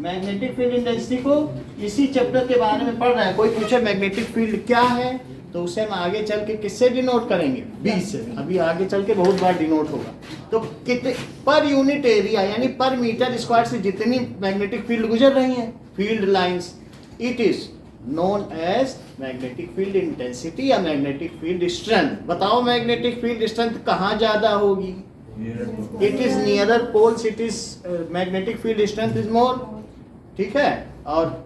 मैग्नेटिक फील्ड इंटेंसिटी को। इसी चैप्टर के बारे में पढ़ रहे हैं, कोई पूछे मैग्नेटिक फील्ड क्या है तो उसे हम आगे चल के किससे डिनोट करेंगे, बी से। अभी आगे चल के बहुत बार डिनोट होगा। तो कितने पर यूनिट एरिया यानी पर मीटर स्क्वायर से जितनी मैग्नेटिक फील्ड गुजर रही हैं, field lines, it is known as magnetic field intensity या मैग्नेटिक फील्ड स्ट्रेंथ। बताओ मैग्नेटिक फील्ड स्ट्रेंथ कहाँ ज्यादा होगी, it is nearer poles, it is magnetic field strength is more, ठीक है। और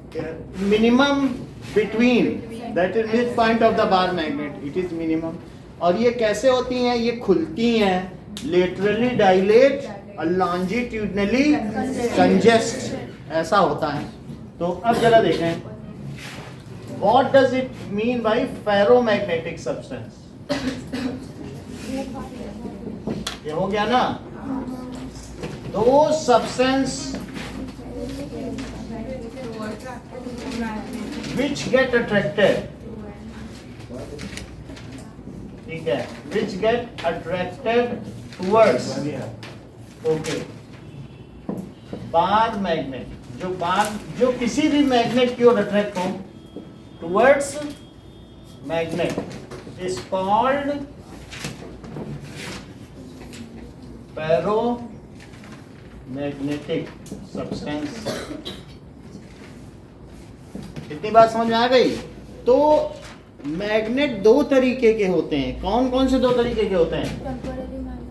minimum between, that is mid point of the bar magnet, it is minimum. और ये कैसे होती हैं, ये खुलती हैं, लेटरली डाइलेट और लॉन्जिट्यूडनली कंजेस्ट, ऐसा होता है। तो अब जरा देखें, what does it mean by ferromagnetic substance. ये हो गया ना, दो सब्सटेंस which get attracted, ठीक है, which get attracted towards, okay, bar magnet, जो किसी भी मैग्नेट की ओर अट्रैक्ट हो towards magnet is called ferromagnetic substance। इतनी बात समझ में आ गई। तो मैग्नेट 2 तरीके के होते हैं, कौन कौन से 2 तरीके के होते हैं। Temporary magnet.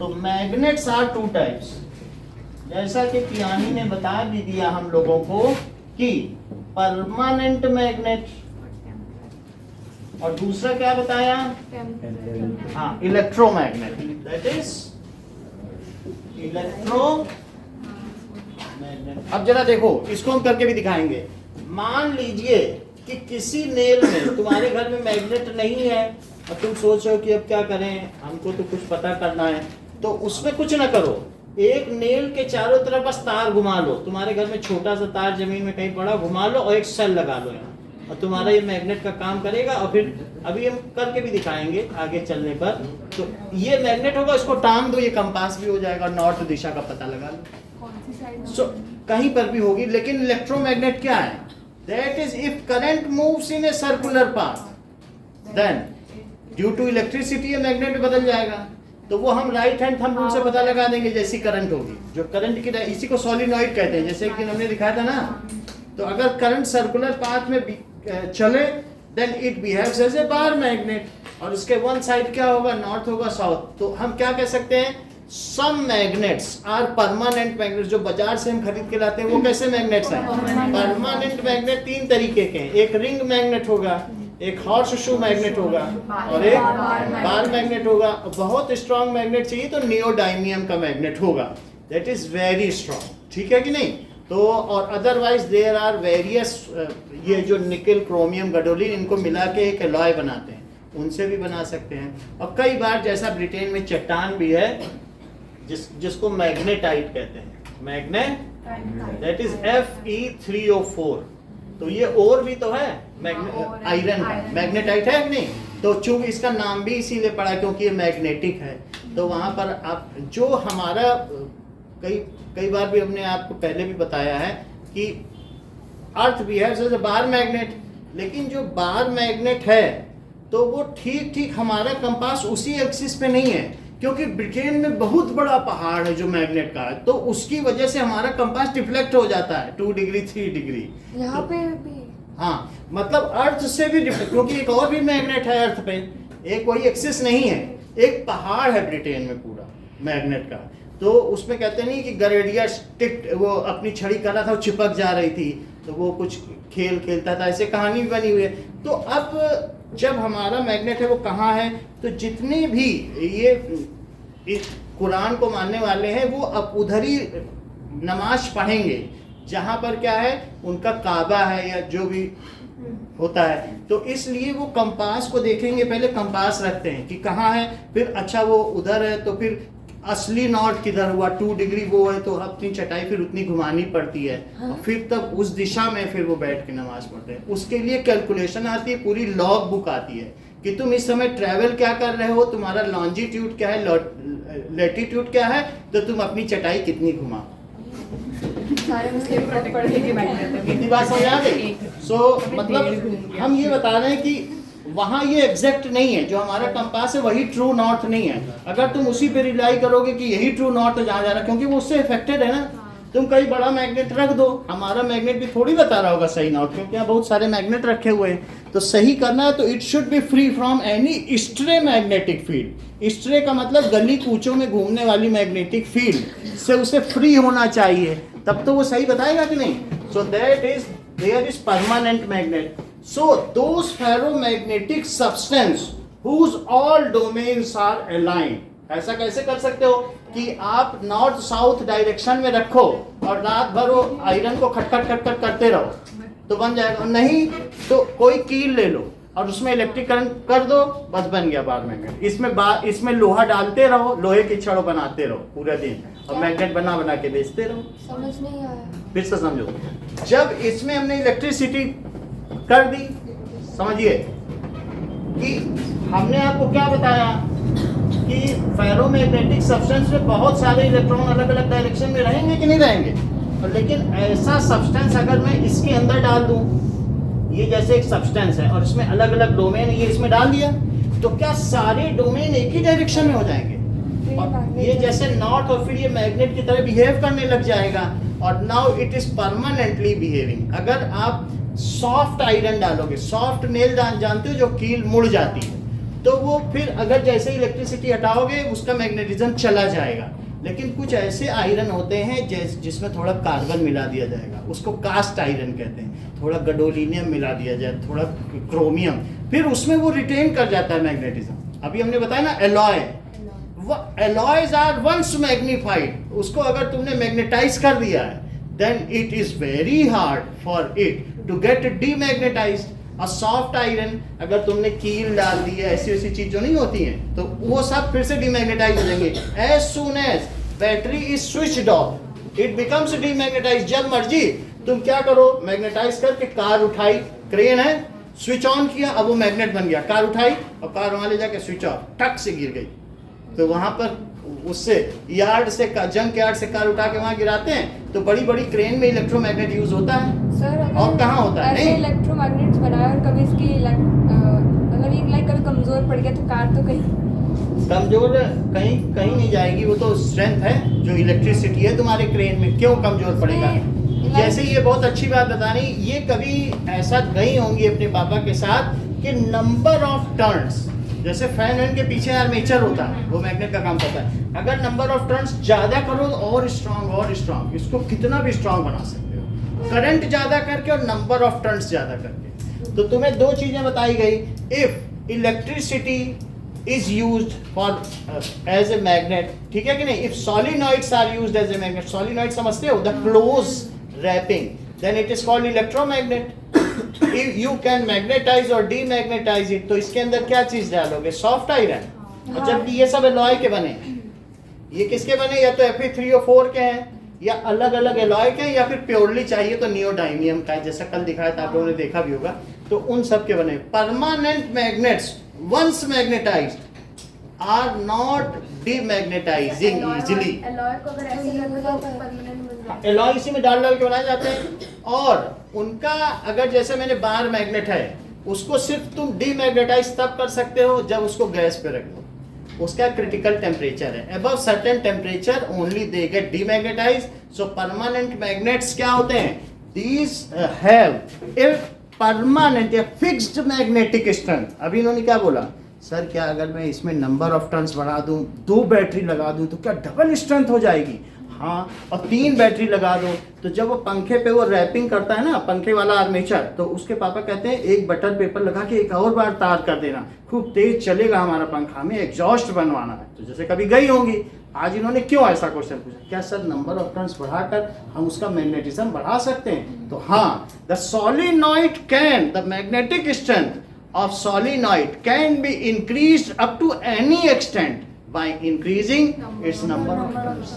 तो मैग्नेट्स आर 2 टाइप्स, जैसा कि पियानी ने बता भी दिया हम लोगों को कि परमानेंट मैग्नेट, और दूसरा क्या बताया, हाँ, इलेक्ट्रोमैग्नेट, दैट इज इलेक्ट्रोमैग्नेट। अब जरा देखो, इसको हम करके भी दिखाएंगे। मान लीजिए कि किसी नेल में, तुम्हारे घर में मैग्नेट नहीं है और तुम सोच रहे हो कि अब क्या करें, हमको तो कुछ पता करना है, तो उसमें कुछ ना करो, एक नेल के चारों तरफ बस तार घुमा लो, तुम्हारे घर में छोटा सा तार जमीन में कहीं पड़ा, घुमा लो और एक सेल लगा लो यहाँ, और तुम्हारा ये मैग्नेट का काम करेगा। और फिर अभी हम करके भी दिखाएंगे आगे चलने पर। तो ये मैग्नेट होगा, इसको टांग दो, ये कंपास भी हो जाएगा, नॉर्थ दिशा का पता लगा लो। कहीं पर भी होगी। लेकिन इलेक्ट्रोमैग्नेट क्या है, that is if current moves in a circular path, then due to electricity ये मैग्नेट में बदल जाएगा। तो वो हम राइट हैंड थंब रूल से पता लगा देंगे, जैसी करंट होगी, जो करंट की, इसी को सोलिनॉइड कहते हैं, जैसे कि हमने दिखाया था ना। तो अगर करंट सर्कुलर पाथ में चले, then it behaves as a bar magnet, और उसके वन साइड क्या होगा, नॉर्थ होगा, साउथ। तो हम क्या कह सकते हैं, सम मैग्नेट्स आर परमानेंट मैग्नेट्स, जो बाजार से हम खरीद के लाते हैं वो कैसे मैग्नेट्स हैं? परमानेंट मैग्नेट 3 तरीके के हैं, एक रिंग मैग्नेट होगा, एक हॉर्स शू मैग्नेट होगा और एक बार मैग्नेट होगा। बहुत स्ट्रॉन्ग मैग्नेट चाहिए तो नियोडाइमियम का मैग्नेट होगा, दैट इज वेरी स्ट्रॉन्ग, ठीक है कि नहीं? तो और अदरवाइज देयर आर वेरियस, ये जो निकल क्रोमियम गडोलिन इनको मिला के एक एलॉय बनाते हैं, उनसे भी बना सकते हैं। और कई बार जैसा ब्रिटेन में चट्टान भी है जिसको मैग्नेटाइट कहते हैं, मैग्नेट, दैट इज Fe3O4। तो ये और भी तो है आयरन का, मैग्नेटाइट है कि नहीं? तो चूंकि इसका नाम भी इसीलिए पड़ा क्योंकि ये मैग्नेटिक है। तो वहां पर आप जो हमारा कई बार भी हमने आपको पहले भी बताया है कि अर्थ भी है जैसे बार मैग्नेट, लेकिन जो बार मैग्नेट है तो वो ठीक हमारा कंपास उसी एक्सिस पे नहीं है, क्योंकि ब्रिटेन में बहुत बड़ा पहाड़ है जो मैग्नेट का है, तो उसकी वजह से हमारा कंपास डिफ्लेक्ट हो जाता है 2 डिग्री 3 डिग्री यहाँ पे भी। हाँ, मतलब अर्थ से भी डिफ्लेक्ट, क्योंकि एक और भी मैग्नेट है अर्थ पे, एक वही एक्सिस नहीं है, एक पहाड़ है ब्रिटेन में पूरा मैग्नेट का। तो उसमें कहते नहीं कि गरेडिया स्टिक, वो अपनी छड़ी कर रहा था, वो चिपक जा रही थी, तो वो कुछ खेल खेलता था, ऐसे कहानी भी बनी हुई है। तो अब जब हमारा मैग्नेट है वो कहाँ है? तो जितने भी ये इस कुरान को मानने वाले हैं वो अब उधर ही नमाज पढ़ेंगे जहाँ पर क्या है उनका काबा है या जो भी होता है। तो इसलिए वो कंपास को देखेंगे, पहले कंपास रखते हैं कि कहाँ है, फिर अच्छा वो उधर है तो फिर असली नॉर्थ किधर हुआ, 2 डिग्री वो है तो अपनी चटाई फिर उतनी घुमानी पड़ती है। और फिर तब उस दिशा में फिर वो बैठ के नमाज पढ़ते हैं। उसके लिए कैलकुलेशन आती है, पूरी लॉग बुक आती है कि तुम इस समय ट्रैवल क्या कर रहे हो, तुम्हारा लॉन्जिट्यूड क्या है, लैटिट्यूड क्या है, तो तुम अपनी चटाई कितनी घुमाओ। सारे मुस्लिम पढ़ने के बाद कितनी बात समझ आ गई? मतलब हम ये बता रहे हैं कि वहाँ ये एग्जैक्ट नहीं है, जो हमारा कंपास है वही ट्रू नॉर्थ नहीं है। अगर तुम उसी पे रिलाई करोगे कि यही ट्रू नॉर्थ है जहाँ जा रहा है, क्योंकि वो उससे इफेक्टेड है ना। तुम कहीं बड़ा मैग्नेट रख दो, हमारा मैग्नेट भी थोड़ी बता रहा होगा सही नॉर्थ, क्योंकि यहाँ बहुत सारे मैग्नेट रखे हुए हैं। तो सही करना है तो it should be free from any stray magnetic field. Stray का मतलब गली कूचों में घूमने वाली मैग्नेटिक फील्ड से उसे फ्री होना चाहिए, तब तो वो सही बताएगा कि नहीं। So that is there is permanent magnet. So those ferromagnetic substance whose all domains are aligned, ऐसा कैसे कर सकते हो कि आप नॉर्थ साउथ डायरेक्शन में रखो और रात भर वो आयरन को खटखट करते रहो तो बन जाएगा? नहीं, तो कोई कील ले लो और उसमें इलेक्ट्रिक करंट कर दो, बस बन गया बार मैग्नेट। इसमें लोहा डालते रहो, लोहे की छड़ों बनाते रहो पूरा दिन और मैग्नेट बना के बेचते रहो। समझ नहीं आया, फिर से समझो। जब इसमें हमने इलेक्ट्रिसिटी कर दी, समझिए कि हमने आपको क्या बताया कि फेरोमैग्नेटिक सब्सटेंस में बहुत सारे इलेक्ट्रॉन अलग अलग डायरेक्शन में रहेंगे कि नहीं रहेंगे। और लेकिन ऐसा सब्सटेंस अगर मैं इसके अंदर डाल दूं, ये जैसे एक सब्सटेंस है और इसमें अलग अलग डोमेन ये इसमें डाल दिया, तो क्या सारे डोमेन एक ही डायरेक्शन में हो जाएंगे? और ये जैसे नॉर्थ और फिर ये मैग्नेट की तरह बिहेव करने लग जाएगा और now it is permanently behaving. अगर आप सॉफ्ट आयरन डालोगे, सॉफ्ट नेल जानते हो जो कील मुड़ जाती है, तो वो फिर अगर जैसे इलेक्ट्रिसिटी हटाओगे उसका मैग्नेटिज्म चला जाएगा। लेकिन कुछ ऐसे आयरन होते हैं जिसमें थोड़ा कार्बन मिला दिया जाएगा, उसको कास्ट आयरन कहते हैं, थोड़ा गडोलिनियम मिला दिया जाए, थोड़ा क्रोमियम, फिर उसमें वो रिटेन कर जाता है मैग्नेटिज्म। अभी हमने बताया ना alloy, alloys are once magnified, उसको अगर तुमने मैग्नेटाइज कर दिया है then it is very hard for it to get demagnetized। a soft iron अगर तुमने कील डाल दी है, ऐसी चीज जो नहीं होती हैं, तो वो सब फिर से डीमैग्नेटाइज हो जाएंगे। as soon as battery is switched off it becomes demagnetized। जब मर्जी तुम क्या करो, मैग्नेटाइज करके कार उठाई, क्रेन है, स्विच ऑन किया, अब वो मैग्नेट बन गया, कार उठाई और कार वहां ले जाके स्विच ऑफ, टक से गिर गई। तो वहां पर उससे यार्ड से जंक यार्ड से कार उठा के वहां गिराते हैं, तो बड़ी बड़ी क्रेन में इलेक्ट्रोमैग्नेट यूज होता है। सर और कहाँ होता है? ऐसे इलेक्ट्रोमैग्नेट्स बनाए और कभी इसकी अगर ये लाइक कभी कमजोर पड़ गया तो कार तो कहीं कमजोर कहीं नहीं जाएगी, वो तो स्ट्रेंथ है जो इलेक्ट्रिसिटी है तुम्हारे क्रेन में, क्यों कमजोर पड़ेगा? जैसे ये बहुत अच्छी बात बता रही, ये कभी ऐसा गई होंगी अपने पापा के साथ कि नंबर ऑफ टर्न्स जैसे फैन वैन के पीछे आर्मेचर होता है, वो मैग्नेट का काम करता है। अगर नंबर ऑफ टर्न्स ज्यादा करो तो और स्ट्रांग, इसको कितना भी स्ट्रांग बना सकते हो, करंट ज्यादा करके और नंबर ऑफ टर्न्स ज्यादा करके। तो तुम्हें दो चीजें बताई गई, if electricity is used for as a magnet, ठीक है कि नहीं? If solenoids are used as a magnet, solenoid समझते हो, the close wrapping, then it is called electromagnet. If you can magnetize or demagnetize it, तो इसके अंदर क्या चीज डालोगे? Soft iron. और जबकि ये सब एलॉय के बने, ये किसके बने? या तो Fe3O4 के हैं, या अलग अलग एलॉय के हैं, या फिर प्योरली चाहिए तो नियोडाइमियम का है, जैसा कल दिखाया था, आप लोगों ने देखा भी होगा। तो उन सब के बने। Permanent magnets once magnetized are not demagnetizing easily. Alloy को अगर ऐसे करते तो परमानेंट बन जाता है। एलॉय इसी में डाल के बनाए जाते हैं। और उनका अगर जैसे मैंने बार मैग्नेट है, उसको सिर्फ तुम डीमैग्नेटाइज तब कर सकते हो जब उसको गैस पे रख दो। उसका क्रिटिकल टेम्परेचर है, above certain temperature only they get demagnetise. So permanent magnets क्या होते हैं? दीज हैव इफ परमानेंट या फिक्स्ड मैग्नेटिक स्ट्रेंथ। अभी इन्होंने क्या बोला? सर क्या अगर मैं इसमें नंबर ऑफ टर्न्स बढ़ा दूं, 2 बैटरी लगा दूं तो क्या डबल स्ट्रेंथ हो जाएगी? हाँ, और 3 बैटरी लगा दो तो जब वो पंखे पे वो रैपिंग करता है ना, पंखे वाला आर्मेचर, तो उसके पापा कहते हैं एक बटर पेपर लगा के एक और बार तार कर देना, खूब तेज चलेगा हमारा पंखा, हमें एग्जॉस्ट बनवाना है। तो जैसे कभी गई होंगी। आज इन्होंने क्यों ऐसा क्वेश्चन पूछा? क्या सर नंबर ऑफ टर्न्स बढ़ाकर हम उसका मैग्नेटिज्म बढ़ा सकते हैं? तो हाँ, the solenoid can, the magnetic strength of solenoid can be increased up to any extent by increasing its number of turns,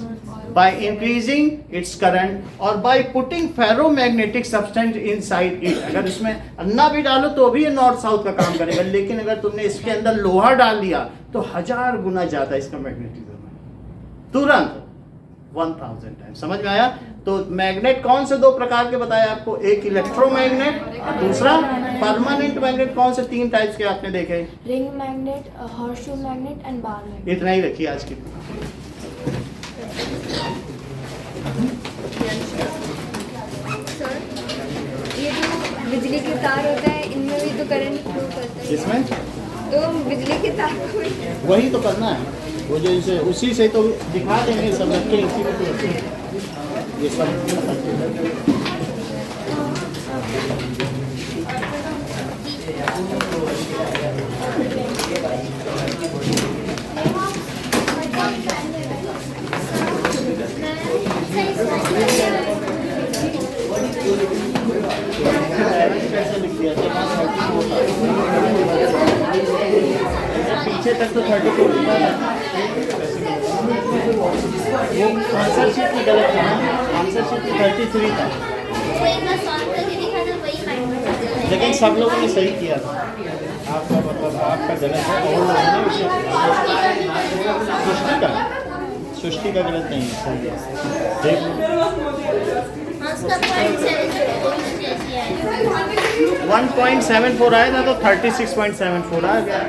by increasing its current, or by putting ferromagnetic substance inside it. अगर इसमें अन्ना भी डालो तो भी ये north south का काम करेगा, लेकिन अगर तुमने इसके अंदर लोहा डाल दिया तो 1000 गुना ज्यादा इसका मैग्नेटिज्म है, तुरंत 1000 टाइम। समझ में आया? तो मैग्नेट कौन से 2 प्रकार के बताए आपको? एक इलेक्ट्रोमैग्नेट, दूसरा परमानेंट मैग्नेट। कौन से 3 टाइप्स के आपने देखे? Ring magnet, horseshoe magnet and bar magnet. इतना ही रखिए आज की। सर ये जो बिजली के तार होता है, इनमें भी तो करंट फ्लो करता है। इसमें तो बिजली के तार को वही तो करना है, वो जो इसे उसी से तो दिखा देंगे, सब रखे इसी में तो रखे ये सब। 6 तक तो 34 लिखा है। वो आंसर शीट में गलत था, आंसर शीट में 33 था, लेकिन सब लोगों ने सही किया था। आपका मतलब आपका गलत है और लोगों ने उसे सृष्टि का गलत नहीं है, सही है। देख 1.74 आया था तो 36.74 आ गया।